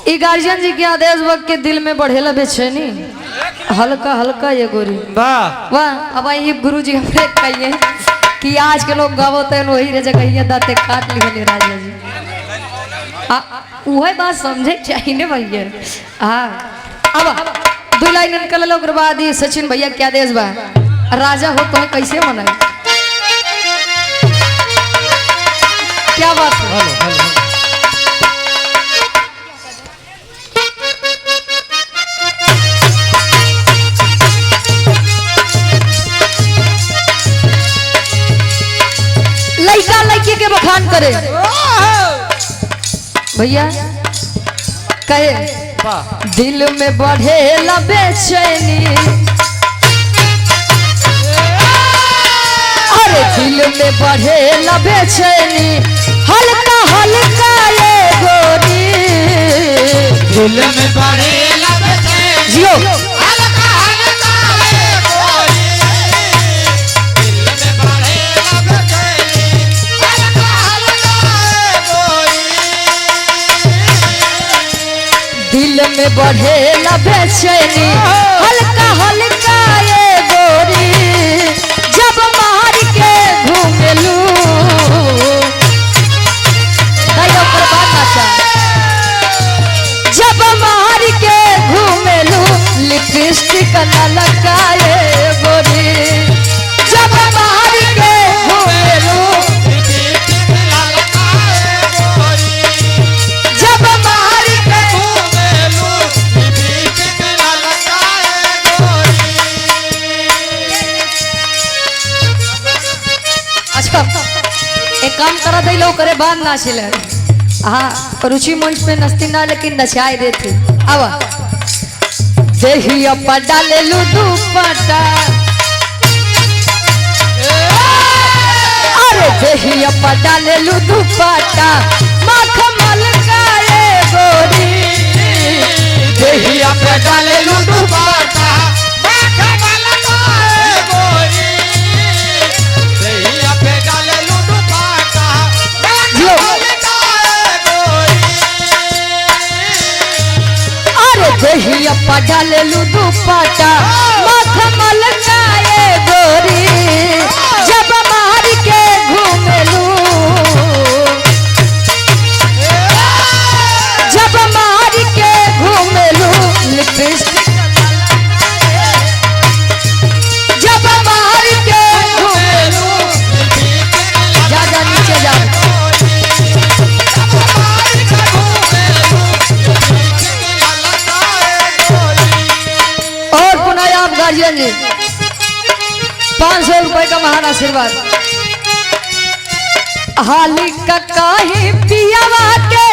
ई गार्जियन जी के आदेश वक्त के दिल में बढ़ेला बेचैनी हल्का हल्का ये गोरी वाह वाह। अब ये गुरु जी हमरे कहिए कि आज के लोग गावत है वही रे जगह दाते काट लिए राजा जी वही बात समझे चाहिए ने भैया। हाँ अब दो लाइन निकल लो बाद सचिन भैया क्या देश बा राजा हो तो कैसे मनाए क्या बात है। लड़का लड़की के बखान करे भैया कहे दिल में बढ़े बेचैनी अरे दिल में बढ़े बेचैनी हल्का हल्का ये गोरी दिल में बढ़े बेचैनी जियो हल्का हल्का ये गोरी दिल में बढ़े बेचैनी हल्का हल्का ये गोरी दिल में बढ़े बेचैनी हल्का हल्का ये गोरी जब मार के घूमेलू जब मार के घूमेलू लिपस्टिक न लगाए गोरी जब मार के घूमेलू जब मार के अच्छा एक काम करा दे लो करे बाद नाचिल हाँ रुचि मंच पे नचती ना लेकिन नचाई देती अब देही अपा डाले लू दुपट्टा अरे देही अपा डाले लू दुपट्टा मखमल का ये गोरी देही अपे डाले लू दुपट्टा मखमल का ये गोरी देही अपे डाले लू दुपट्टा मखमल का ये गोरी अरे देही अपा डाले लू दुपट्टा मखमल का ये गोरी जब मार के घूमेलू जब मार के घूमेलू लिपस्टिक जब मार के घूमेलू जा जा नीचे जा और पुनः आप गार्जियन जी 500 रुपए का महान आशीर्वाद हाली का काहे पियावा के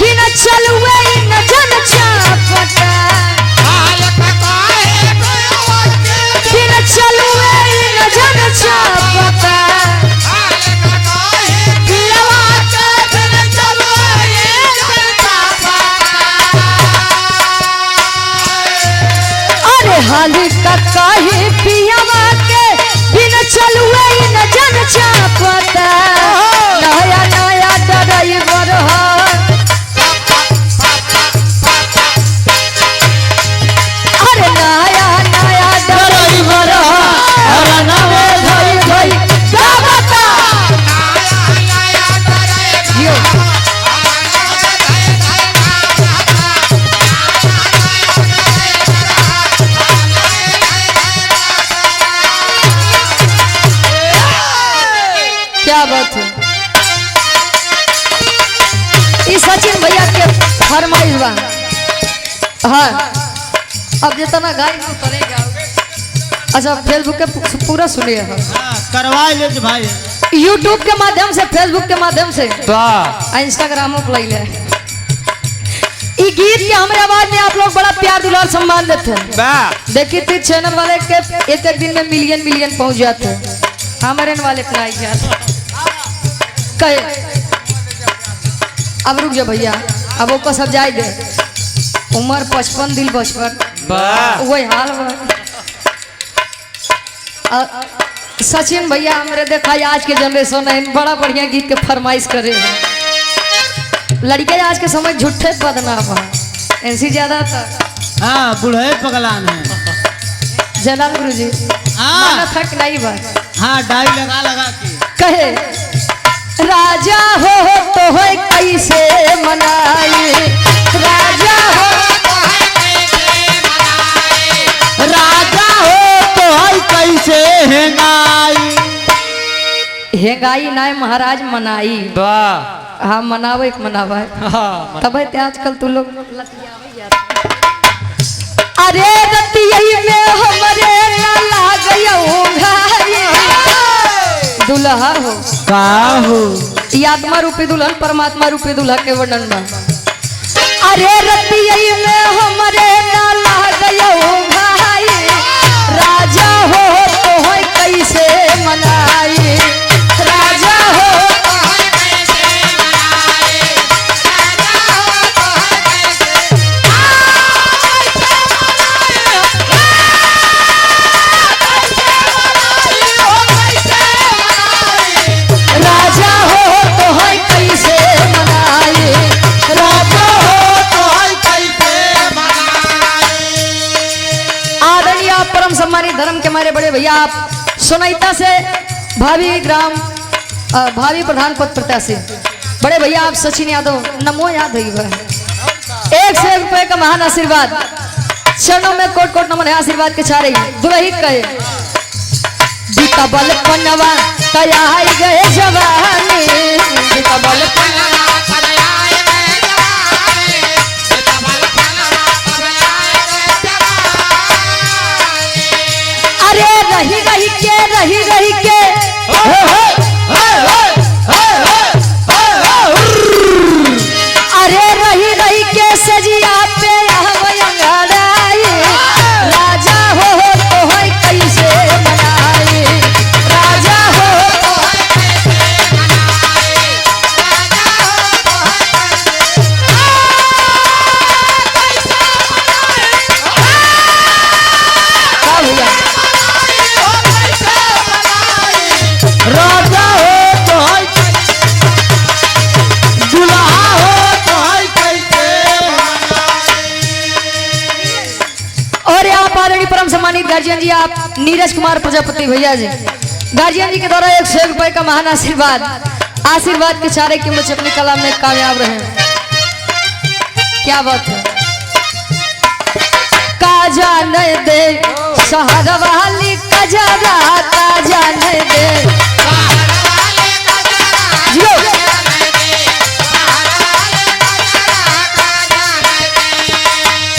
बिना चलुए न जन चापटा बिना चलुए न जन चापटा अरे हाली का काहे पियावा के बिना चलुए न जन चापटा नया नया ड्राइवर हो अरे नया नया ड्राइवर हो अरे नवे धोई धोई दावता जियो क्या बात है इस सचिन भैया के फरमाइश बा हाँ अब जितना गाय उतरेगा अच्छा फेसबुक के पूरा सुनिए करवा ले भाई यूट्यूब के माध्यम से फेसबुक के माध्यम से वाह इंस्टाग्राम पर ले ई गीत के हमारे आवाज में आप लोग बड़ा प्यार दुलार सम्मान देते हैं वाह देखिए थे चैनल वाले के एक दिन में मिलियन मिलियन पहुंच जाते हैं हमारे वाले पढ़ाई जाते कहे अब रुक जा भैया अब वो सब जाए दे उम्र 55 दिल 55 वही हाल सचिन भैया हमारे देखा आज के जनरेशन है बड़ा बढ़िया गीत के फरमाइश करे हैं लड़के आज के समय झूठे बदनाम है ऐसी ज्यादा था हाँ बूढ़े पगलान है। जलाल गुरु जी हाँ माना था कि नहीं बात हाँ डाई लगा लगा के कहे राजा हो तो है कैसे मनाई राजा हो राजा हो तो है कैसे हेंगाई हेंगाई नाय महाराज मनाई वाह हाँ मनावे मनावे हाँ तब आजकल तू लोग अरे रतियई में हमरे ना लागयो घाई दुल्हा हो का हो ई आत्मा रूपी दुल्हन परमात्मा रूपी दुल्हा के वर्णन में अरे रतियई में हमरे ना लागयो घाई राजा हो तो है कैसे मनाई राजा हो राजा हो तो है कैसे मनाई राजा हो तो है कैसे आदरणीय परम सम्मानित धर्म के हमारे बड़े भैया आप सोनैता से भावी ग्राम भावी प्रधान पद प्रत्याशी बड़े भैया आप सचिन यादव नमो याद है 100 रुपए का महान आशीर्वाद चरणों में कोट कोट नमन है आशीर्वाद के चारे दुलही कहे बीता बल पनवा तैयार गए जवानी बीता बल अरे रही रही के अरे रही के सजिया पे अंगड़ाई राजा हो तो है कैसे मनाई राजा हो तो है का भैया राजा हो तो है दुल्हा हो तो है कैसे और आप आदरणीय परम सम्मानित गार्जियन जी आप नीरज कुमार प्रजापति भैया जी गार्जियन जी के द्वारा 100 रुपए का महान आशीर्वाद के चारे की मुझे अपनी कला में कामयाब रहे क्या बात है का जाने दे शहर वाली कजरा का जाने दे जियो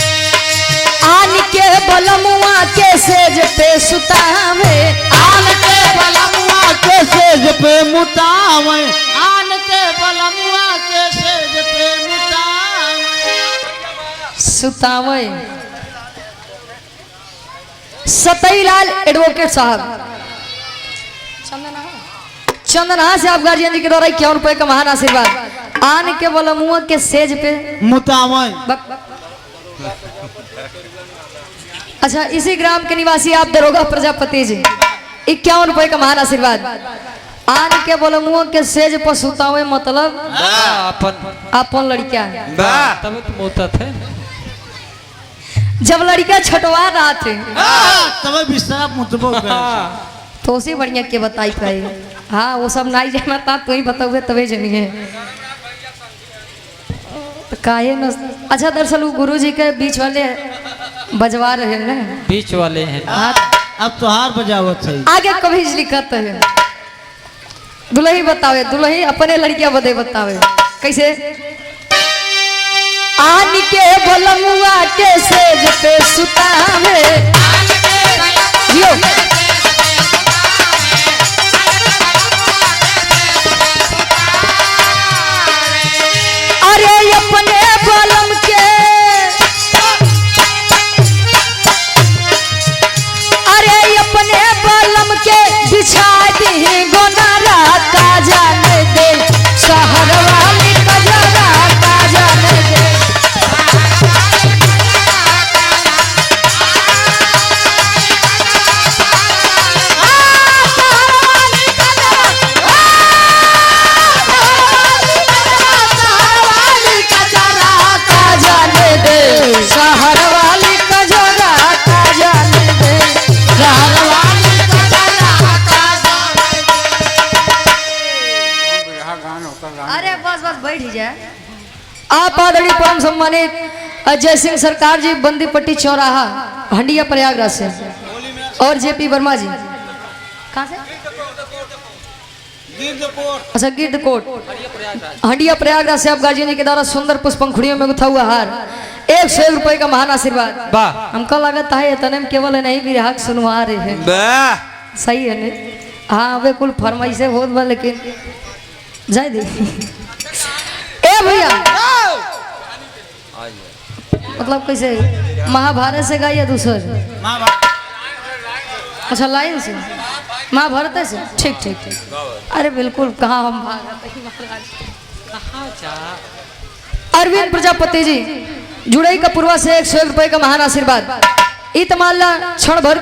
आन के बलमुआ के सेज पे सुतावे आन के बलमुआ के सेज पे मुतावे आन के बलमुआ के सेज पे मुतावे सुतावे सतईलाल एडवोकेट साहब चंदनहा से आप गार्जियन जी के द्वारा 51 रुपए का महान आशीर्वाद आन के बलमुआ के सेज पे मुतावे अच्छा इसी ग्राम के निवासी आप दरोगा प्रजापति जी 51 रुपए का महान आशीर्वाद आन के बलमुआ के सेज पर सुतावे मतलब अपन लड़किया तब तो मोता थे जब लड़किया छटवा रहा थे तब बिस्तरा मुतबो तो उसी बढ़िया के बताई पाई हाँ वो सब नहीं जाना था तो ही बताओगे तभी जानिए तो काहे न अच्छा दरअसल वो गुरु जी के बीच वाले बजवा रहे ना बीच वाले हैं हाँ अब तो हार बजावत है आगे कभी लिखत है दुल्ही बतावे दुल्ही अपने लड़कियां बदे बतावे कैसे आन के बलमुआ के सेज पे सुतावे जियो अरे अपने बलम के अरे अपने बलम के बिछा दी गोनारा का जाने दे शहर वाली कजरा का जाने दे सम्मानित अजय सिंह सरकार जी, बंदीपट्टी चौराहा, हंडिया प्रयागराज से, और जेपी वर्मा जी कहाँ से? अच्छा, गिरदकोट, हंडिया प्रयागराज से आप गार्जियन जी के द्वारा सुंदर पुष्पंखुड़ियों में गुथा हुआ हार 101 रुपए का महान आशीर्वाद। वाह हमको लगता है इतने में केवल नहीं भी ग्राहक सुनवा रहे हैं, सही है नहीं? हाँ वे कुल फरमाइशे बहुत बा, लेकिन जाए दे ए भैया, मतलब कैसे महाभारत से गाया दूसर? अच्छा, लाइन से महाभारत से, ठीक ठीक ठीक। अरे बिल्कुल, कहाँ हम भागत हैं महाराज। अरविंद प्रजापति जी जुड़ई का पूर्वा से 101 रुपए का महान आशीर्वाद। इत माला क्षण भर